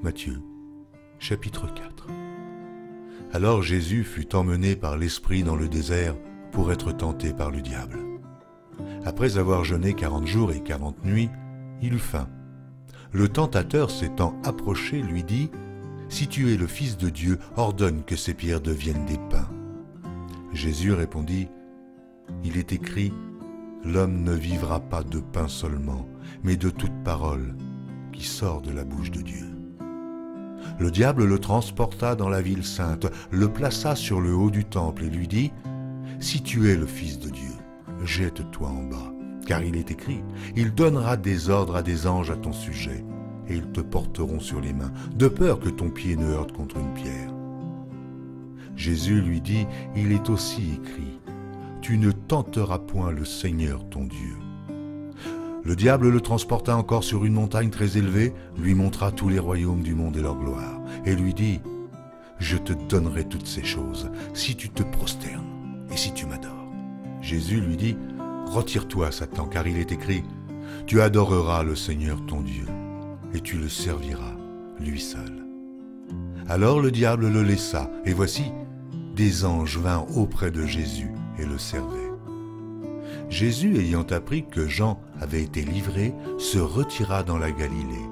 Matthieu, chapitre 4. Alors Jésus fut emmené par l'Esprit dans le désert pour être tenté par le diable. Après avoir jeûné 40 jours et 40 nuits, il eut faim. Le tentateur s'étant approché lui dit : « Si tu es le Fils de Dieu, ordonne que ces pierres deviennent des pains. » Jésus répondit : « Il est écrit, l'homme ne vivra pas de pain seulement, mais de toute parole qui sort de la bouche de Dieu. » Le diable le transporta dans la ville sainte, le plaça sur le haut du temple et lui dit : « Si tu es le Fils de Dieu, jette-toi en bas, car il est écrit, il donnera des ordres à des anges à ton sujet, et ils te porteront sur les mains, de peur que ton pied ne heurte contre une pierre. » Jésus lui dit : « Il est aussi écrit, tu ne tenteras point le Seigneur ton Dieu. » Le diable le transporta encore sur une montagne très élevée, lui montra tous les royaumes du monde et leur gloire, et lui dit : « Je te donnerai toutes ces choses, si tu te prosternes et si tu m'adores. » Jésus lui dit : « Retire-toi, Satan, car il est écrit, tu adoreras le Seigneur ton Dieu, et tu le serviras, lui seul. » Alors le diable le laissa, et voici, des anges vinrent auprès de Jésus et le servaient. Jésus, ayant appris que Jean avait été livré, se retira dans la Galilée.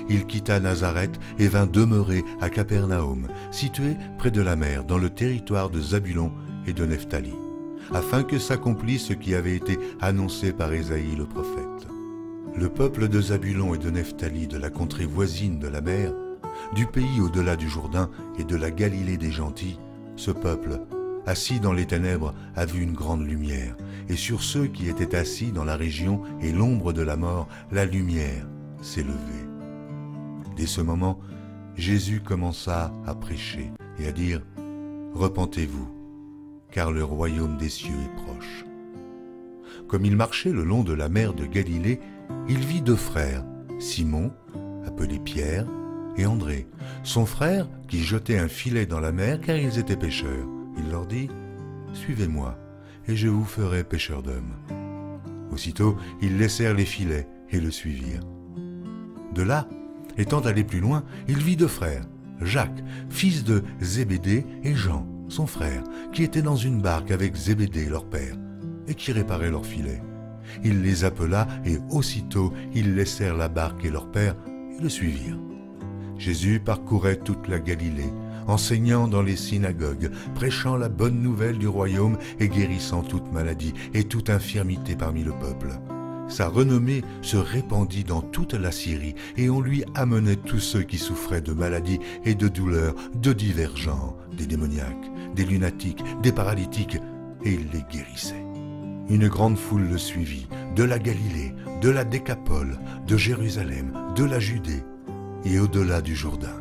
Il quitta Nazareth et vint demeurer à Capernaum, situé près de la mer, dans le territoire de Zabulon et de Nephtali, afin que s'accomplisse ce qui avait été annoncé par Ésaïe le prophète. Le peuple de Zabulon et de Nephtali, de la contrée voisine de la mer, du pays au-delà du Jourdain et de la Galilée des gentils, ce peuple, assis dans les ténèbres, a vu une grande lumière, et sur ceux qui étaient assis dans la région et l'ombre de la mort, la lumière s'est levée. Dès ce moment, Jésus commença à prêcher et à dire : « Repentez-vous, car le royaume des cieux est proche. » Comme il marchait le long de la mer de Galilée, il vit deux frères, Simon, appelé Pierre, et André, son frère, qui jetait un filet dans la mer car ils étaient pêcheurs. Il leur dit : « Suivez-moi, et je vous ferai pêcheurs d'hommes. » Aussitôt, ils laissèrent les filets et le suivirent. De là, étant allé plus loin, il vit deux frères, Jacques, fils de Zébédée, et Jean, son frère, qui étaient dans une barque avec Zébédée, leur père, et qui réparaient leurs filets. Il les appela, et aussitôt ils laissèrent la barque et leur père, et le suivirent. Jésus parcourait toute la Galilée, enseignant dans les synagogues, prêchant la bonne nouvelle du royaume et guérissant toute maladie et toute infirmité parmi le peuple. Sa renommée se répandit dans toute la Syrie, et on lui amenait tous ceux qui souffraient de maladies et de douleurs de divers genres, des démoniaques, des lunatiques, des paralytiques, et il les guérissait. Une grande foule le suivit, de la Galilée, de la Décapole, de Jérusalem, de la Judée, et au-delà du Jourdain.